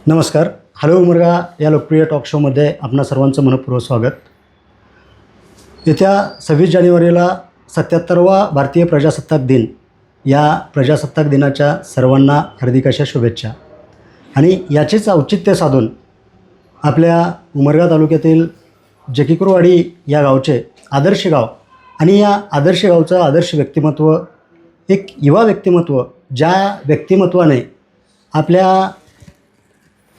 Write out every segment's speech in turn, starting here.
नमस्कार. हॅलो उमरगा या लोकप्रिय टॉक शोमध्ये आपणा सर्वांचं मनपूर्वक स्वागत. येत्या 26 जानेवारीला 77वा भारतीय प्रजासत्ताक दिन. या प्रजासत्ताक दिनाच्या सर्वांना हार्दिक अशा शुभेच्छा. आणि याचेच औचित्य साधून आपल्या उमरगा तालुक्यातील जकीकुरवाडी या गावचे आदर्श गाव आणि या आदर्श गावचं आदर्श व्यक्तिमत्व, एक युवा व्यक्तिमत्व, ज्या व्यक्तिमत्वाने आपल्या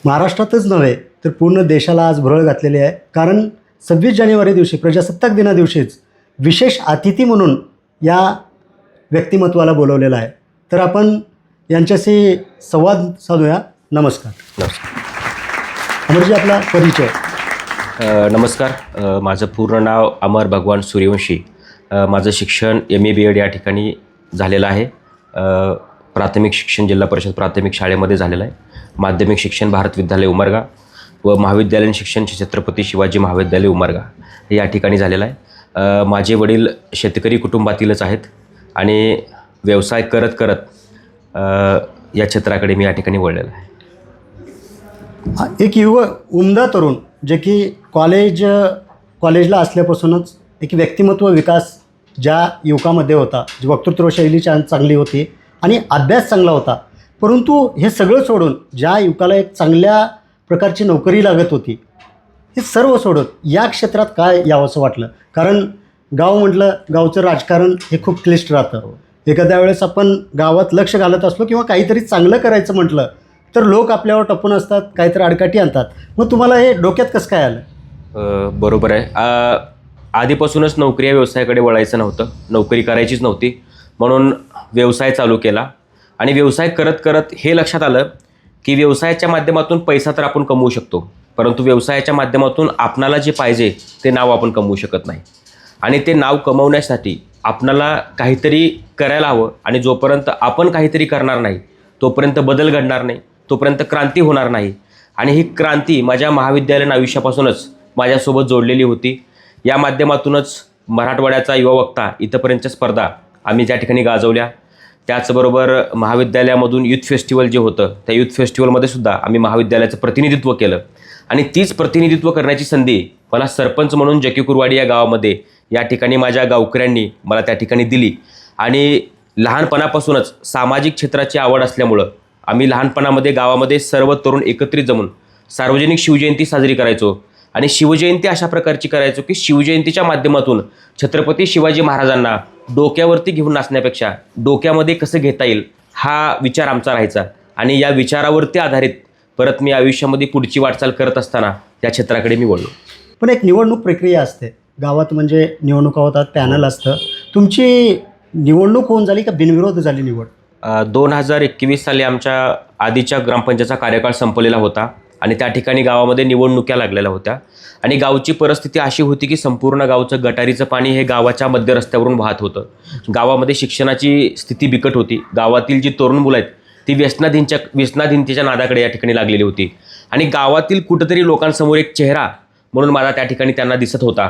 महाराष्ट्रातच नव्हे तर पूर्ण देशाला आज भुरळ घातलेली आहे. कारण 26 जानेवारी दिवशी प्रजासत्ताक दिना दिवशीच विशेष अतिथी म्हणून या व्यक्तिमत्वाला बोलवलेलं आहे. तर आपण यांच्याशी संवाद साधूया. नमस्कार. अमरजी, आपला परिचय. नमस्कार. माझं पूर्ण नाव अमर भगवान सूर्यवंशी. माझं शिक्षण MA-BEd या ठिकाणी झालेलं आहे. प्राथमिक शिक्षण जिल्हा परिषद प्राथमिक शाळेमध्ये झालेलं आहे. माध्यमिक शिक्षण भारत विद्यालय उमरगा व महाविद्यालयीन शिक्षण छत्रपती शिवाजी महाविद्यालय उमरगा या ठिकाणी झालेलं आहे. माझे वडील शेतकरी कुटुंबातीलच आहेत आणि व्यवसाय करत करत या क्षेत्राकडे मी या ठिकाणी वळलेलो आहे. एक उमदा तरुण जे की कॉलेजला असल्यापासूनच एक व्यक्तिमत्व विकास ज्या युवकामध्ये होता, जी वक्तृत्व शैली चांगली होती आणि अभ्यास चांगला होता. परंतु हे सगळं सोडून ज्या युवकाला एक चांगल्या प्रकारची नोकरी लागत होती, हे सर्व सोडून या क्षेत्रात काय यावंसं वाटलं? कारण गाव म्हटलं, गावचं राजकारण हे खूप क्लिष्ट राहतं. एखाद्या वेळेस आपण गावात लक्ष घालत असलो किंवा काहीतरी चांगलं करायचं म्हटलं तर लोक आपल्यावर टपून असतात, काहीतरी आडकाठी आणतात. मग तुम्हाला हे डोक्यात कसं काय आलं? बरोबर आहे. आधीपासूनच नोकरी या व्यवसायाकडे वळायचं नव्हतं, नोकरी करायचीच नव्हती, म्हणून व्यवसाय चालू केला. आणि व्यवसाय करत करत हे लक्षात आलं की व्यवसायाच्या माध्यमातून पैसा तर आपण कमवू शकतो, परंतु व्यवसायाच्या माध्यमातून आपणाला जे पाहिजे ते नाव आपण कमवू शकत नाही. आणि ते नाव कमवण्यासाठी आपणाला काहीतरी करायला हवं. आणि जोपर्यंत आपण काहीतरी करणार नाही तोपर्यंत बदल घडणार नाही, तोपर्यंत क्रांती होणार नाही. आणि ही क्रांती माझ्या महाविद्यालयीन आयुष्यापासूनच माझ्यासोबत जोडलेली होती. या माध्यमातूनच मराठवाड्याचा युवा वक्ता इथंपर्यंतच्या स्पर्धा आम्ही त्या ठिकाणी गाजवल्या. त्याचबरोबर महाविद्यालयामधून यूथ फेस्टिवल जे होतं, त्या यूथ फेस्टिवलमध्ये सुद्धा आम्ही महाविद्यालयाचं प्रतिनिधित्व केलं. आणि तीच प्रतिनिधित्व करण्याची संधी मला सरपंच म्हणून जकीकुरवाडी या गावामध्ये या ठिकाणी माझ्या गावकऱ्यांनी मला त्या ठिकाणी दिली. आणि लहानपणापासूनच सामाजिक क्षेत्राची आवड असल्यामुळं आम्ही लहानपणामध्ये गावामध्ये सर्व तरुण एकत्रित जमून सार्वजनिक शिवजयंती साजरी करायचो. आणि शिवजयंती अशा प्रकारची करायचो की शिवजयंतीच्या माध्यमातून छत्रपती शिवाजी महाराजांना डोक्यावरती घेऊन नाचण्यापेक्षा डोक्यामध्ये कसं घेता येईल हा विचार आमचा राहायचा. आणि या विचारावरती आधारित परत मी आयुष्यामध्ये पुढची वाटचाल करत असताना या क्षेत्राकडे मी वळलो. पण एक निवडणूक प्रक्रिया असते गावात, म्हणजे निवडणुका होतात, पॅनल असतं. तुमची निवडणूक होऊन झाली का बिनविरोध झाली निवड? 2021 साली आमच्या आधीच्या ग्रामपंचायतचा कार्यकाळ संपलेला होता आणि त्या ठिकाणी गावामध्ये निवडणुक्या लागलेल्या होत्या. आणि गावची परिस्थिती अशी होती की संपूर्ण गावचं गटारीचं पाणी हे गावाच्या मध्य रस्त्यावरून वाहत होतं. गावामध्ये शिक्षणाची स्थिती बिकट होती. गावातील जी तरुण मुलं आहेत ती व्यसनाधीनतेच्या नादाकडे या ठिकाणी लागलेली होती. आणि गावातील कुठंतरी लोकांसमोर एक चेहरा म्हणून माझा त्या ठिकाणी त्यांना दिसत होता.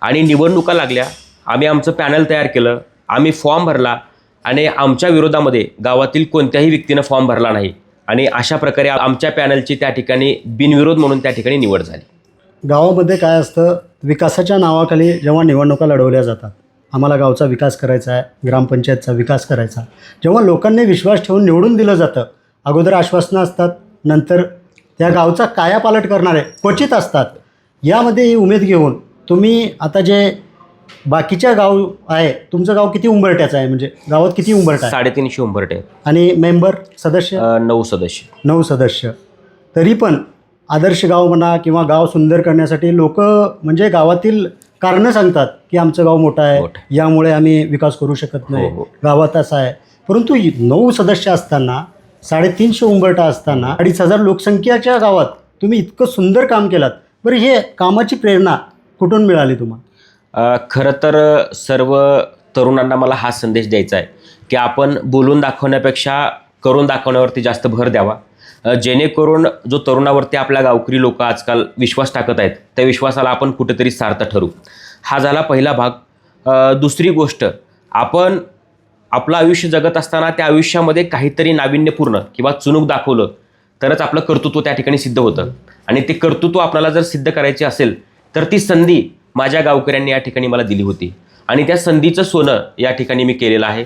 आणि निवडणुका लागल्या. आम्ही आमचं पॅनल तयार केलं, आम्ही फॉर्म भरला आणि आमच्या विरोधामध्ये गावातील कोणत्याही व्यक्तीनं फॉर्म भरला नाही. आणि अशा प्रकारे आमच्या पॅनलची त्या ठिकाणी बिनविरोध म्हणून त्या ठिकाणी निवड झाली. गावामध्ये काय असतं, विकासाच्या नावाखाली जेव्हा निवडणुका लढवल्या जातात, आम्हाला गावचा विकास करायचा आहे, ग्रामपंचायतचा विकास करायचा, जेव्हा लोकांनी विश्वास ठेवून निवडून दिलं जातं, अगोदर आश्वासनं असतात, नंतर त्या गावचा कायापालट करणारे क्वचित असतात. यामध्ये ही उमेद घेऊन तुम्ही आता जे बाकीच्या गाव आहे, तुमचं गाव किती उंबरट्याचं आहे, म्हणजे गावात किती उंबरट आहे? 350 उंबरटे आहेत. आणि मेंबर सदस्य 9 सदस्य. 9 सदस्य. तरी पण आदर्श गाव म्हणा किंवा गाव सुंदर करण्यासाठी लोक म्हणजे गावातील कारणं सांगतात की आमचं गाव मोठं आहे, यामुळे आम्ही विकास करू शकत नाही, गावात असं आहे. परंतु 9 सदस्य असताना, 350 उंबरटा असताना, 2,500 लोकसंख्येच्या गावात तुम्ही इतकं सुंदर काम केलात. बरं, हे कामाची प्रेरणा कुठून मिळाली तुम्हाला? खरं तर सर्व तरुणांना मला हा संदेश द्यायचा आहे की आपण बोलून दाखवण्यापेक्षा करून दाखवण्यावरती जास्त भर द्यावा, जेणेकरून जो तरुणावरती आपल्या गावकरी लोक आजकाल विश्वास टाकत आहेत त्या विश्वासाला आपण कुठेतरी सार्थ ठरू. हा झाला पहिला भाग. दुसरी गोष्ट, आपण आपलं आयुष्य जगत असताना त्या आयुष्यामध्ये काहीतरी नाविन्यपूर्ण किंवा चुणूक दाखवलं तरच आपलं कर्तृत्व त्या ठिकाणी सिद्ध होतं. आणि ते कर्तृत्व आपल्याला जर सिद्ध करायचे असेल तर ती संधी माझ्या गावकऱ्यांनी या ठिकाणी मला दिली होती आणि त्या संधीचं सोनं या ठिकाणी मी केलेलं आहे.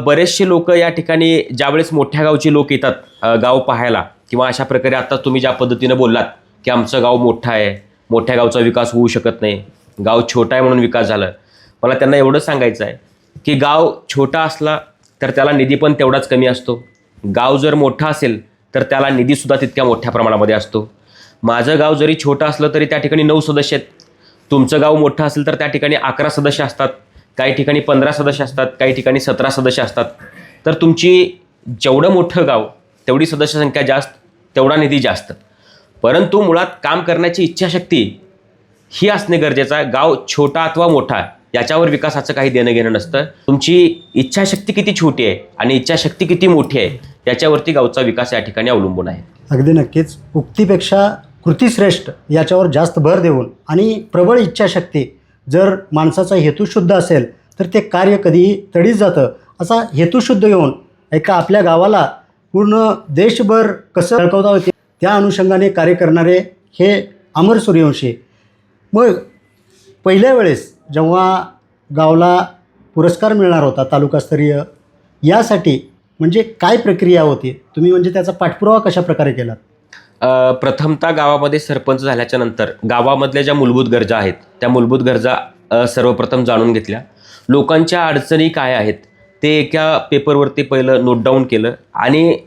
बरेचसे लोक या ठिकाणी ज्यावेळेस मोठ्या गावचे लोक येतात गाव पाहायला किंवा अशा प्रकारे आता तुम्ही ज्या पद्धतीनं बोललात की आमचं गाव मोठं आहे, मोठ्या गावचा विकास होऊ शकत नाही, गाव छोटा आहे म्हणून विकास झाला, मला त्यांना एवढं सांगायचं आहे की गाव छोटा असला तर त्याला निधी पण तेवढाच कमी असतो. गाव जर मोठा असेल तर त्याला निधीसुद्धा तितक्या मोठ्या प्रमाणामध्ये असतो. माझं गाव जरी छोटं असलं तरी त्या ठिकाणी 9 सदस्य आहेत. तुमचं गाव मोठं असेल तर त्या ठिकाणी 11 सदस्य असतात, काही ठिकाणी 15 सदस्य असतात, काही ठिकाणी 17 सदस्य असतात. तर तुमची जेवढं मोठं गाव तेवढी सदस्य संख्या जास्त, तेवढा निधी जास्त. परंतु मुळात काम करण्याची इच्छाशक्ती ही असणे गरजेचं आहे. गाव छोटा अथवा मोठा याच्यावर विकासाचं काही देणं घेणं नसतं. तुमची इच्छाशक्ती किती छोटी आहे आणि इच्छाशक्ती किती मोठी आहे याच्यावरती गावचा विकास या ठिकाणी अवलंबून आहे. अगदी नक्कीच. उक्तीपेक्षा कृतीश्रेष्ठ याच्यावर जास्त भर देऊन आणि प्रबळ इच्छाशक्ती जर माणसाचा हेतुशुद्ध असेल तर ते कार्य कधीही तडीच जातं. असा हेतुशुद्ध घेऊन एका आपल्या गावाला पूर्ण देशभर कसं झळकवता होते त्या अनुषंगाने कार्य करणारे हे अमर सूर्यवंशी. मग पहिल्या वेळेस जेव्हा गावाला पुरस्कार मिळणार होता तालुकास्तरीय, यासाठी म्हणजे काय प्रक्रिया होती, तुम्ही म्हणजे त्याचा पाठपुरावा कशा प्रकारे केलात? प्रथमतः गावामध्ये सरपंच झाल्याच्या नंतर गावामधल्या ज्या मूलभूत गरजा आहेत त्या मूलभूत गरजा सर्वप्रथम जाणून घेतल्या. लोकांच्या अडचणी काय आहेत ते एका पेपरवरती पहिलं नोट डाऊन केलं आणि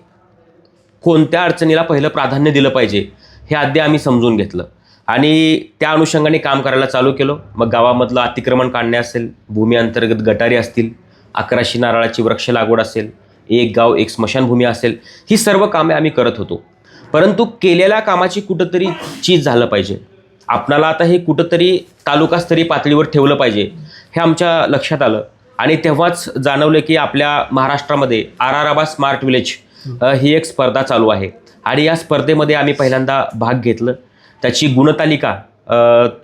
कोणत्या अडचणीला पहिलं प्राधान्य दिलं पाहिजे हे आधी आम्ही समजून घेतलं आणि त्या अनुषंगाने काम करायला चालू केलं. मग गावामधलं अतिक्रमण काढणे असेल, भूमी अंतर्गत गटारी असतील, 1100 नारळाची वृक्ष लागवड असेल, एक गाव एक स्मशानभूमी असेल, ही सर्व कामे आम्ही करत होतो. परंतु केलेल्या कामाची कुठंतरी चीज झालं पाहिजे. आपणाला आता हे कुठंतरी तालुकास्तरीय पातळीवर ठेवलं पाहिजे हे आमच्या लक्षात आलं आणि तेव्हाच जाणवलं की आपल्या महाराष्ट्रामध्ये आराराबा स्मार्ट विलेज ही एक स्पर्धा चालू आहे आणि या स्पर्धेमध्ये आम्ही पहिल्यांदा भाग घेतलं. त्याची गुणतालिका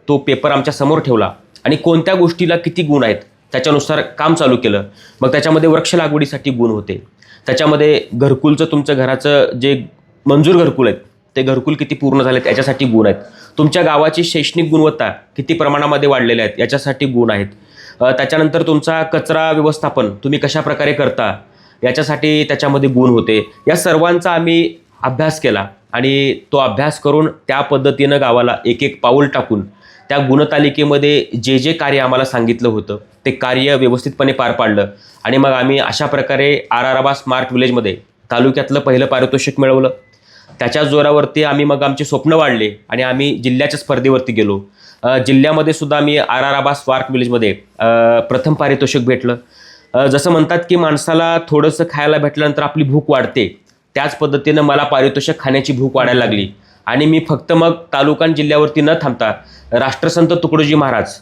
तो पेपर आमच्या समोर ठेवला आणि कोणत्या गोष्टीला किती गुण आहेत त्याच्यानुसार काम चालू केलं. मग त्याच्यामध्ये वृक्ष लागवडीसाठी गुण होते, त्याच्यामध्ये घरकुलचं तुमचं घराचं जे मंजूर घरकुल आहेत ते घरकुल किती पूर्ण झालेत याच्यासाठी गुण आहेत, तुमच्या गावाची शैक्षणिक गुणवत्ता किती प्रमाणामध्ये वाढलेल्या आहेत याच्यासाठी गुण आहेत, त्याच्यानंतर तुमचा कचरा व्यवस्थापन तुम्ही कशा प्रकारे करता याच्यासाठी त्याच्यामध्ये गुण होते. या सर्वांचा आम्ही अभ्यास केला आणि तो अभ्यास करून त्या पद्धतीनं गावाला एक एक पाऊल टाकून त्या गुणतालिकेमध्ये जे जे कार्य आम्हाला सांगितलं होतं ते कार्य व्यवस्थितपणे पार पाडलं आणि मग आम्ही अशा प्रकारे आराराबा स्मार्ट विलेजमध्ये तालुक्यातलं पहिलं पारितोषिक मिळवलं. त्याच्या जोरावरती आम्ही मग आमचे स्वप्न वाढले आणि आम्ही जिल्ह्याच्या स्पर्धेवरती गेलो. जिल्ह्यामध्ये सुद्धा आम्ही आराराबा स्मार्ट विलेजमध्ये प्रथम पारितोषिक भेटलं. जसं म्हणतात की माणसाला थोडंसं खायला भेटल्यानंतर आपली भूक वाढते, त्याच पद्धतीनं मला पारितोषिक खाण्याची भूक वाढायला लागली आणि मी फक्त मग तालुका आणि जिल्ह्यावरती न थांबता राष्ट्रसंत तुकडोजी महाराज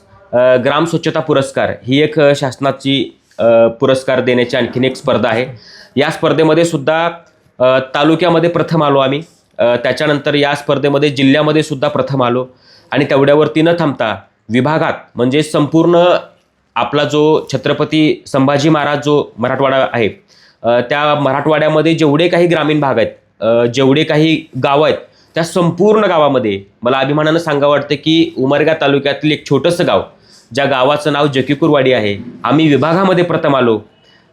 ग्राम स्वच्छता पुरस्कार ही एक शासनाची पुरस्कार देण्याची आणखीन एक स्पर्धा आहे. या स्पर्धेमध्ये सुद्धा तालुक्यामध्ये प्रथम आलो आम्ही. त्याच्यानंतर या स्पर्धेमध्ये जिल्ह्यामध्ये सुद्धा प्रथम आलो आणि तेवढ्यावरती न थांबता विभागात म्हणजे संपूर्ण आपला जो छत्रपती संभाजी महाराज जो मराठवाडा आहे त्या मराठवाड्यामध्ये जेवढे काही ग्रामीण भाग आहेत, जेवढे काही गावं आहेत, त्या संपूर्ण गावामध्ये मला अभिमानानं सांगावं वाटतं की उमरगा तालुक्यातील एक छोटंसं गाव ज्या गावाचं नाव जकीपूरवाडी आहे, आम्ही विभागामध्ये प्रथम आलो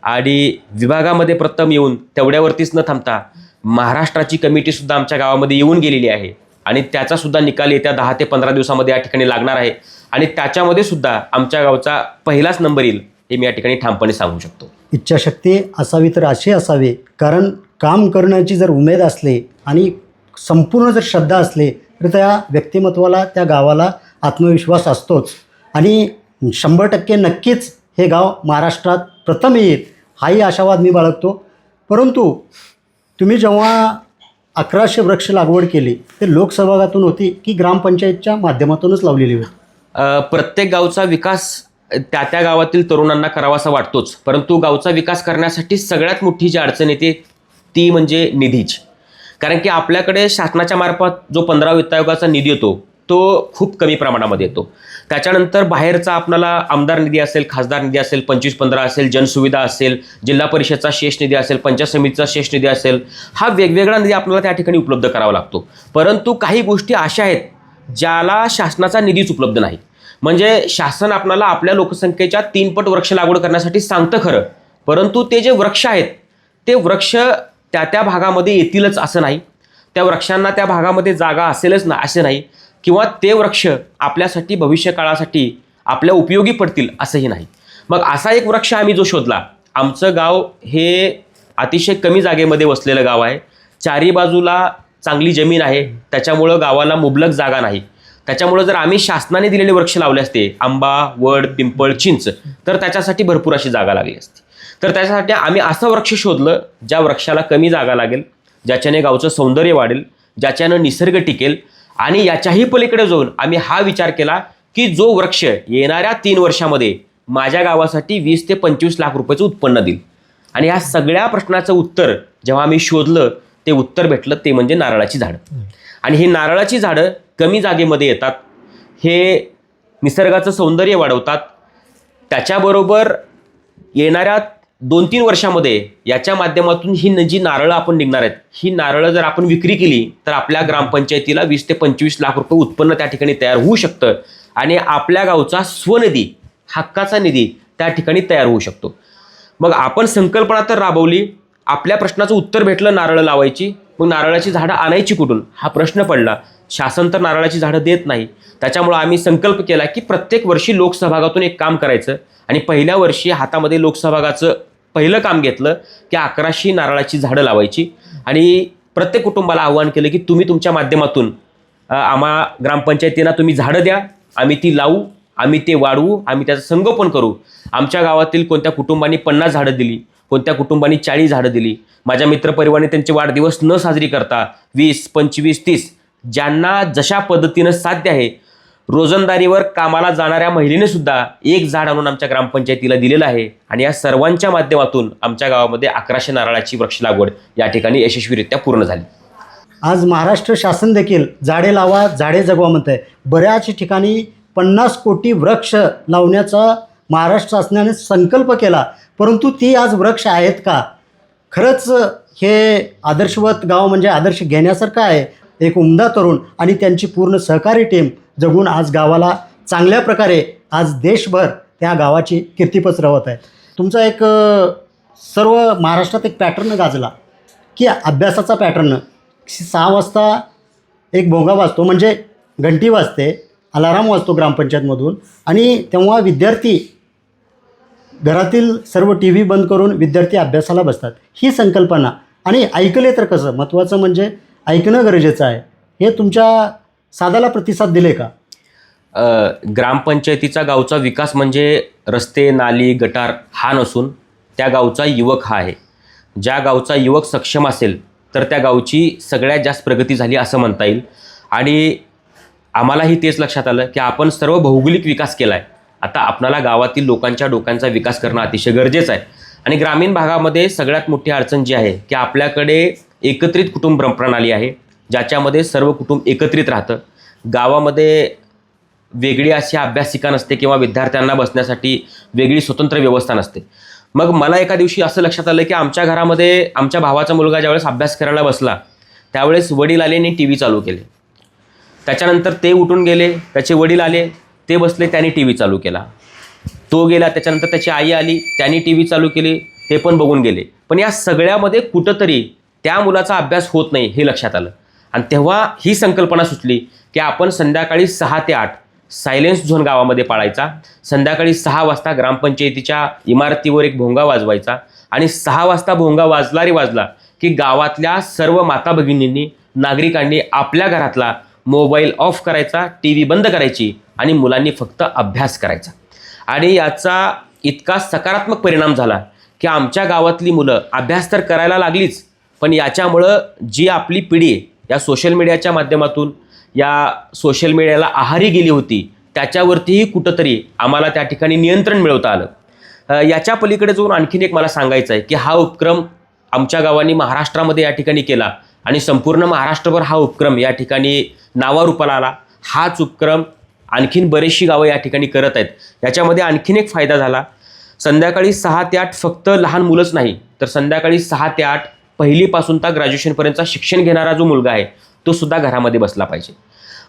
आणि विभागामध्ये प्रथम येऊन तेवढ्यावरतीच न थांबता महाराष्ट्राची कमिटीसुद्धा आमच्या गावामध्ये येऊन गेलेली आहे आणि त्याचासुद्धा निकाल येत्या 10 ते 15 दिवसामध्ये या ठिकाणी लागणार आहे आणि त्याच्यामध्ये सुद्धा आमच्या गावचा पहिलाच नंबर येईल हे मी या ठिकाणी ठामपणे सांगू शकतो. इच्छाशक्ती असावी तर अशी असावी, कारण काम करण्याची जर उमेद असली आणि संपूर्ण जर श्रद्धा असली तर त्या व्यक्तिमत्वाला त्या गावाला आत्मविश्वास असतोच आणि 100% नक्कीच हे गाव महाराष्ट्रात प्रथम येईल हाही आशावाद मी बाळगतो. परंतु तुम्ही जेव्हा 1100 वृक्ष लागवड केली ते लोकसहभागातून होती की ग्रामपंचायतच्या माध्यमातूनच लावलेली होती? प्रत्येक गावचा विकास त्या त्या गावातील तरुणांना करावासा वाटतोच, परंतु गावचा विकास करण्यासाठी सगळ्यात मोठी जी अडचण येते ती म्हणजे निधीची. कारण की आपल्याकडे शासनाच्या मार्फत जो 15 वित्त आयोगाचा निधी येतो तो खूप कमी प्रमाणामध्ये येतो. त्याच्यानंतर बाहेरचा आपल्याला आमदार निधी असेल, खासदार निधी असेल, 25-15 असेल, जनसुविधा असेल, जिल्हा परिषदचा शेष निधी असेल, पंचायत समितीचा शेष निधी असेल, हा वेगवेगळा निधी आपल्याला त्या ठिकाणी उपलब्ध करावा लागतो. परंतु काही गोष्टी अशा आहेत ज्याला शासनाचा निधीच उपलब्ध नाही. म्हणजे शासन आपल्याला आपल्या लोकसंख्येच्या 3 पट वृक्ष लागवड करण्यासाठी सांगतं खरं, परंतु ते जे वृक्ष आहेत ते वृक्ष त्या भागामध्ये येतीलच असं नाही, त्या वृक्षांना त्या भागामध्ये जागा असेलच ना असं नाही, किंवा ते वृक्ष आपल्यासाठी भविष्यकाळासाठी आपल्या उपयोगी पडतील असंही नाही. मग असा एक वृक्ष आम्ही जो शोधला. आमचं गाव हे अतिशय कमी जागेमध्ये वसलेलं गाव आहे. चारी बाजूला चांगली जमीन आहे, त्याच्यामुळं गावाला मुबलक जागा नाही. त्याच्यामुळं जर आम्ही शासनाने दिलेले वृक्ष लावले असते, आंबा, वड, पिंपळ, चिंच, तर त्याच्यासाठी भरपूर अशी जागा लागली असती. तर त्याच्यासाठी आम्ही असं वृक्ष शोधलं ज्या वृक्षाला कमी जागा लागेल, ज्याच्याने गावचं सौंदर्य वाढेल, ज्याच्यानं निसर्ग टिकेल. आणि याच्याही पलीकडे जाऊन आम्ही हा विचार केला की जो वृक्ष येणाऱ्या 3 वर्षामध्ये माझ्या गावासाठी 20 ते 25 लाख रुपयाचं उत्पन्न देईल. आणि ह्या सगळ्या प्रश्नाचं उत्तर जेव्हा आम्ही शोधलं ते उत्तर भेटलं ते म्हणजे नारळाची झाडं. आणि ही नारळाची झाडं कमी जागेमध्ये येतात, हे निसर्गाचं सौंदर्य वाढवतात. त्याच्याबरोबर येणाऱ्या 2-3 वर्षामध्ये याच्या माध्यमातून ही जी नारळं आपण निघणार आहेत, ही नारळं जर आपण विक्री केली तर आपल्या ग्रामपंचायतीला 20 ते 25 लाख रुपये उत्पन्न त्या ठिकाणी तयार होऊ शकतं. आणि आपल्या गावचा स्वनिधी, हक्काचा निधी त्या ठिकाणी तयार होऊ शकतो. मग आपण संकल्पना तर राबवली, आपल्या प्रश्नाचं उत्तर भेटलं नारळं लावायची. मग नारळाची झाडं आणायची कुठून हा प्रश्न पडला. शासन तर नारळाची झाडं देत नाही. त्याच्यामुळं आम्ही संकल्प केला की प्रत्येक वर्षी लोकसहभागातून एक काम करायचं. आणि पहिल्या वर्षी हातामध्ये लोकसहभागाचं पहिलं काम घेतलं की 1100 नारळाची झाडं लावायची. आणि प्रत्येक कुटुंबाला आवाहन केलं की तुम्ही तुमच्या माध्यमातून आम्हा ग्रामपंचायतींना तुम्ही झाडं द्या, आम्ही ती लावू, आम्ही ते वाढवू, आम्ही त्याचं संगोपन करू. आमच्या गावातील कोणत्या कुटुंबांनी 50 झाडं दिली, कोणत्या कुटुंबांनी 40 झाडं दिली. माझ्या मित्रपरिवाराने त्यांचे वाढदिवस न साजरी करता 20, 25, 30 ज्यांना जशा पद्धतीनं साध्य आहे, रोजंदारीवर कामाला जाणाऱ्या महिलेने सुद्धा एक झाड आणून आमच्या ग्रामपंचायतीला दिलेलं आहे. आणि या सर्वांच्या माध्यमातून आमच्या गावामध्ये 1100 नारळाची वृक्ष लागवड या ठिकाणी यशस्वीरित्या पूर्ण झाली. आज महाराष्ट्र शासन देखील झाडे लावा झाडे जगवा म्हणत आहे. बऱ्याच ठिकाणी 50 कोटी वृक्ष लावण्याचा महाराष्ट्र शासनाने संकल्प केला, परंतु ती आज वृक्ष आहेत का? खरंच हे आदर्शवत गाव म्हणजे आदर्श घेण्यासारखं आहे. एक उमदा तरुण आणि त्यांची पूर्ण सहकारी टीम जगून आज गावाला चांगल्या प्रकारे आज देशभर त्या गावाची कीर्ती पसरवत आहे. तुमचा एक सर्व महाराष्ट्रात एक पॅटर्न गाजला की अभ्यासाचा पॅटर्न. 6 वाजता एक भोंगा वाजतो, म्हणजे घंटी वाजते, अलाराम वाजतो ग्रामपंचायतमधून, आणि तेव्हा विद्यार्थी घरातील सर्व टी व्ही बंद करून विद्यार्थी अभ्यासाला बसतात. ही संकल्पना, आणि ऐकले तर कसं, महत्त्वाचं म्हणजे ऐकणं गरजेचं आहे. हे तुमच्या साधाला प्रतिसाद दिले का? ग्रामपंचायतीचा गावचा विकास म्हणजे रस्ते, नाली, गटार हा नसून त्या गावचा युवक हा आहे. ज्या गावचा युवक सक्षम असेल तर त्या गावची सगळ्यात जास्त प्रगती झाली असं म्हणता येईल. आणि आम्हालाही तेच लक्षात आलं की आपण सर्व भौगोलिक विकास केला आहे, आता आपणाला गावातील लोकांच्या डोक्यांचा विकास करणं अतिशय गरजेचं आहे. आणि ग्रामीण भागामध्ये सगळ्यात मोठी अडचण जी आहे की आपल्याकडे एकत्रित कुटुंब प्रणाली आहे, ज्याच्यामध्ये सर्व कुटुंब एकत्रित राहतं. गावामध्ये वेगळी अशी अभ्यासिका नसते किंवा विद्यार्थ्यांना बसण्यासाठी वेगळी स्वतंत्र व्यवस्था नसते. मग मला एका दिवशी असं लक्षात आलं की आमच्या घरामध्ये आमच्या भावाचा मुलगा ज्यावेळेस अभ्यास करायला बसला त्यावेळेस वडील आले आणि टी व्ही चालू केले. त्याच्यानंतर ते उठून गेले, त्याचे वडील आले, ते बसले, त्यांनी टी व्ही चालू केला. तो गेला, त्याच्यानंतर त्याची आई आली, त्यांनी टी व्ही चालू केली, ते पण बघून गेले. पण या सगळ्यामध्ये कुठंतरी त्या मुलाचा अभ्यास होत नाही हे लक्षात आलं. आणि तेव्हा ही संकल्पना सुचली की आपण संध्याकाळी 6 ते 8 सायलेन्स झोन गावामध्ये पाळायचा. संध्याकाळी 6 वाजता ग्रामपंचायतीच्या इमारतीवर एक भोंगा वाजवायचा. आणि 6 वाजता भोंगा वाजला की गावातल्या सर्व माता भगिनींनी, नागरिकांनी आपल्या घरातला मोबाईल ऑफ करायचा, टी व्ही बंद करायची आणि मुलांनी फक्त अभ्यास करायचा. आणि याचा इतका सकारात्मक परिणाम झाला की आमच्या गावातली मुलं अभ्यास तर करायला लागलीच, पण याच्यामुळं जी आपली पिढी या सोशल मीडियाच्या माध्यमातून या सोशल मीडियाला आहारी गेली होती त्याच्यावरतीही कुठंतरी आम्हाला त्या ठिकाणी नियंत्रण मिळवता आलं. याच्या पलीकडे जाऊन आणखीन एक मला सांगायचं आहे की हा उपक्रम आमच्या गावांनी महाराष्ट्रामध्ये या ठिकाणी केला आणि संपूर्ण महाराष्ट्रभर हा उपक्रम या ठिकाणी नावारूपाला आला. हाच उपक्रम आणखीन बरेचशी गावं या ठिकाणी करत आहेत. याच्यामध्ये आणखीन एक फायदा झाला, संध्याकाळी 6 ते 8 फक्त लहान मुलंच नाही, तर संध्याकाळी 6 ते 8 पहिलीपासून तर ग्रॅज्युएशनपर्यंतचा शिक्षण घेणारा जो मुलगा आहे तो सुद्धा घरामध्ये बसला पाहिजे.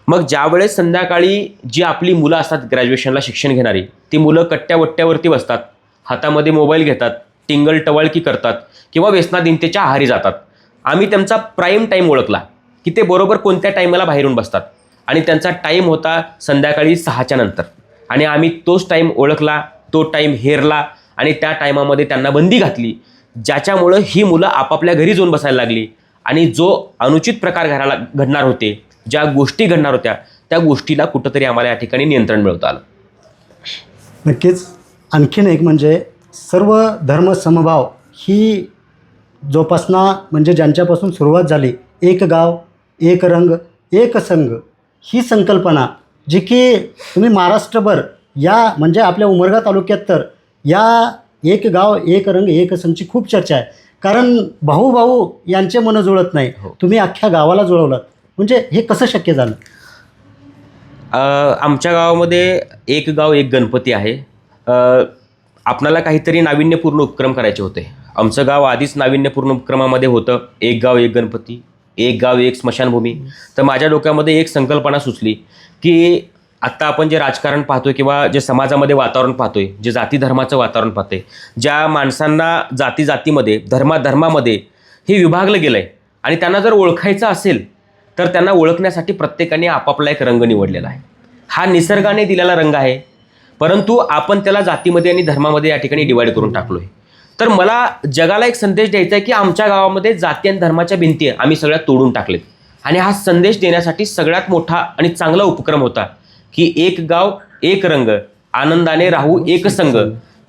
मग ज्यावेळेस संध्याकाळी जी आपली मुलं असतात ग्रॅज्युएशनला शिक्षण घेणारी, ती मुलं कट्ट्यावट्ट्यावरती बसतात, हातामध्ये मोबाईल घेतात, टिंगल टवाळकी करतात किंवा व्यसनाधीनतेच्या आहारी जातात. आम्ही त्यांचा प्राईम टाईम ओळखला की ते बरोबर कोणत्या टाईमाला बाहेरून बसतात आणि त्यांचा टाईम होता संध्याकाळी 6च्या नंतर. आणि आम्ही तोच टाईम ओळखला, तो टाईम हेरला आणि त्या टाईमामध्ये त्यांना बंदी घातली, ज्याच्यामुळं ही मुलं आपापल्या घरी जाऊन बसायला लागली आणि जो अनुचित प्रकार घराला घडणार होते, ज्या गोष्टी घडणार होत्या, त्या गोष्टीला कुठंतरी आम्हाला या ठिकाणी नियंत्रण मिळवता आलं. नक्कीच. आणखीन एक म्हणजे सर्व धर्म समभाव ही जोपासना म्हणजे ज्यांच्यापासून सुरुवात झाली, एक गाव एक रंग एक संघ ही संकल्पना जी की तुम्ही महाराष्ट्रभर या म्हणजे आपल्या उमरगा तालुक्यात तर या एक गाव एक रंग एक संघची खूप चर्चा आहे. कारण भाऊ यांचे मनं जुळत नाही, तुम्ही अख्ख्या गावाला जुळवलात. म्हणजे हे कसं शक्य झालं? आमच्या गावामध्ये एक गाव एक गणपती आहे. आपणाला काहीतरी नाविन्यपूर्ण उपक्रम करायचे होते. आमचं गाव आधीच नाविन्यपूर्ण उपक्रमामध्ये होतं, एक गाव एक गणपती, एक गाव एक स्मशानभूमी. तर माझ्या डोक्यामध्ये एक संकल्पना सुचली की आत्ता आपण जे राजकारण पाहतोय किंवा जे समाजामध्ये वातावरण पाहतोय, जे जाती धर्माचं वातावरण पाहतोय, ज्या माणसांना जाती जातीमध्ये धर्मामध्ये हे विभागलं गेलं आहे आणि त्यांना जर ओळखायचं असेल तर त्यांना ओळखण्यासाठी प्रत्येकाने आपापला एक रंग निवडलेला आहे. हा निसर्गाने दिलेला रंग आहे, परंतु आपण त्याला जातीमध्ये आणि धर्मामध्ये या ठिकाणी डिवाईड करून टाकलो आहे. तर मला जगाला एक संदेश द्यायचा आहे की आमच्या गावामध्ये जाती आणि धर्माच्या भिंती आम्ही सगळ्या तोडून टाकलेत. आणि हा संदेश देण्यासाठी सगळ्यात मोठा आणि चांगला उपक्रम होता की एक गाव एक रंग, आनंदाने राहू एक संघ,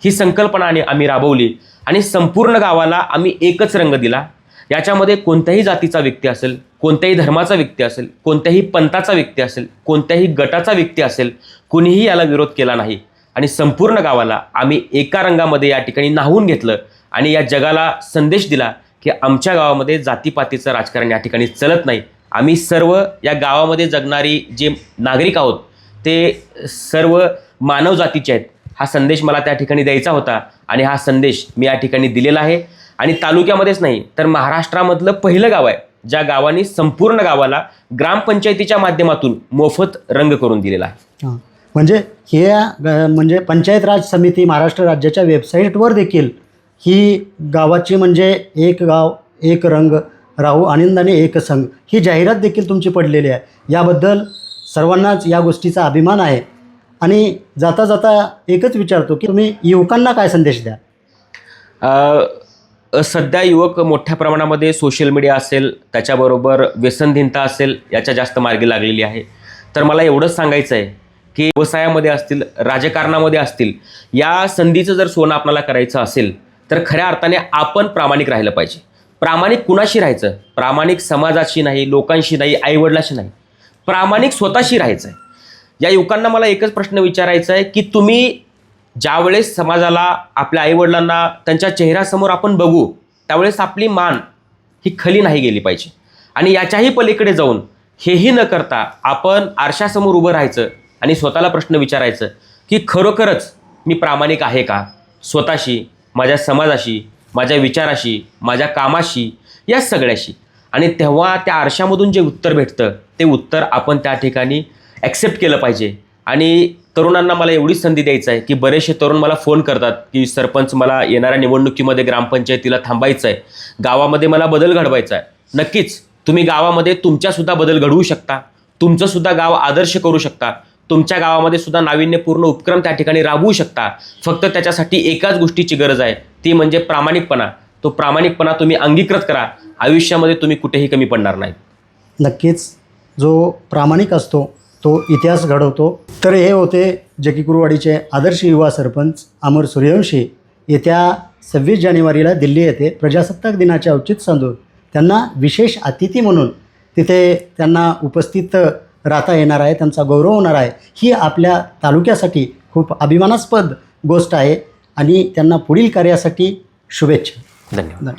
ही संकल्पना आम्ही राबवली आणि संपूर्ण गावाला आम्ही एकच रंग दिला. याच्यामध्ये कोणत्याही जातीचा व्यक्ती असेल, कोणत्याही धर्माचा व्यक्ती असेल, कोणत्याही पंथाचा व्यक्ती असेल, कोणत्याही गटाचा व्यक्ती असेल, कुणीही याला विरोध केला नाही आणि संपूर्ण गावाला आम्ही एका रंगामध्ये या ठिकाणी न्हावून घेतलं आणि या जगाला संदेश दिला की आमच्या गावामध्ये जातीपातीचं राजकारण या ठिकाणी चलत नाही. आम्ही सर्व या गावामध्ये जगणारी जे नागरिक आहोत ते सर्व मानव जातीचे आहेत. हा संदेश मला त्या ठिकाणी द्यायचा होता आणि हा संदेश मी या ठिकाणी दिलेला आहे. आणि तालुक्यामध्येच नाही तर महाराष्ट्रामधलं पहिलं गाव आहे ज्या गावाने संपूर्ण गावाला ग्रामपंचायतीच्या माध्यमातून मोफत रंग करून दिलेला आहे. म्हणजे हे म्हणजे पंचायत राज समिती महाराष्ट्र राज्याच्या वेबसाईटवर देखील ही गावाची म्हणजे एक गाव एक रंग राहू आनंदाने एक संघ ही जाहिरात देखील तुमची पडलेली आहे. याबद्दल सर्वांनाच या गोष्टीचा अभिमान आहे. आणि जाता जाता एकच विचारतो की तुम्ही युवकांना काय संदेश द्या? सध्या युवक मोठ्या प्रमाणामध्ये सोशल मीडिया असेल, त्याच्याबरोबर व्यसनधीनता असेल, याच्या जास्त मार्गी लागलेली आहे. तर मला एवढंच सांगायचं आहे की व्यवसायामध्ये असतील, राजकारणामध्ये असतील, या संधीचं जर सोनं आपल्याला करायचं असेल तर खऱ्या अर्थाने आपण प्रामाणिक राहिलं पाहिजे. प्रामाणिक कुणाशी राहायचं? प्रामाणिक समाजाशी नाही, लोकांशी नाही, आईवडिलाशी नाही, प्रामाणिक स्वतःशी राहायचं आहे. या युवकांना मला एकच प्रश्न विचारायचा आहे की तुम्ही ज्यावेळेस समाजाला, आपल्या आईवडिलांना त्यांच्या चेहऱ्यासमोर आपण बघू त्यावेळेस आपली मान ही खाली नाही गेली पाहिजे. आणि याच्याही पलीकडे जाऊन हेही न करता आपण आरशासमोर उभं राहायचं आणि स्वतःला प्रश्न विचारायचं की खरोखरच मी प्रामाणिक आहे का स्वतःशी, माझ्या समाजाशी, माझ्या विचाराशी, माझ्या कामाशी, या सगळ्याशी. आणि तेव्हा त्या आरशामधून जे उत्तर भेटतं ते उत्तर आपण त्या ठिकाणी ॲक्सेप्ट केलं पाहिजे. आणि तरुणांना मला एवढीच संधी द्यायचं आहे की बरेचसे तरुण मला फोन करतात की सरपंच मला येणाऱ्या निवडणुकीमध्ये ग्रामपंचायतीला थांबायचं आहे, गावामध्ये मला बदल घडवायचा आहे. नक्कीच तुम्ही गावामध्ये तुमच्यासुद्धा बदल घडवू शकता, तुमचंसुद्धा गाव आदर्श करू शकता, तुमच्या गावामध्ये सुद्धा नाविन्यपूर्ण उपक्रम त्या ठिकाणी राबवू शकता. फक्त त्याच्यासाठी एकाच गोष्टीची गरज आहे, ती म्हणजे प्रामाणिकपणा. तो प्रामाणिकपणा तुम्ही अंगीकृत करा, आयुष्यामध्ये तुम्ही कुठेही कमी पडणार नाही. नक्कीच जो प्रामाणिक असतो तो इतिहास घडवतो. तर हे होते जकीकुरवाडीचे आदर्श युवा सरपंच अमर सूर्यवंशी. येत्या 26 जानेवारीला दिल्ली येथे प्रजासत्ताक दिनाचे औचित्य साधून त्यांना विशेष अतिथी म्हणून तिथे त्यांना उपस्थित राहता येणार आहे, त्यांचा गौरव होणार आहे. ही आपल्या तालुक्यासाठी खूप अभिमानास्पद गोष्ट आहे आणि त्यांना पुढील कार्यासाठी शुभेच्छा. धन्यवाद.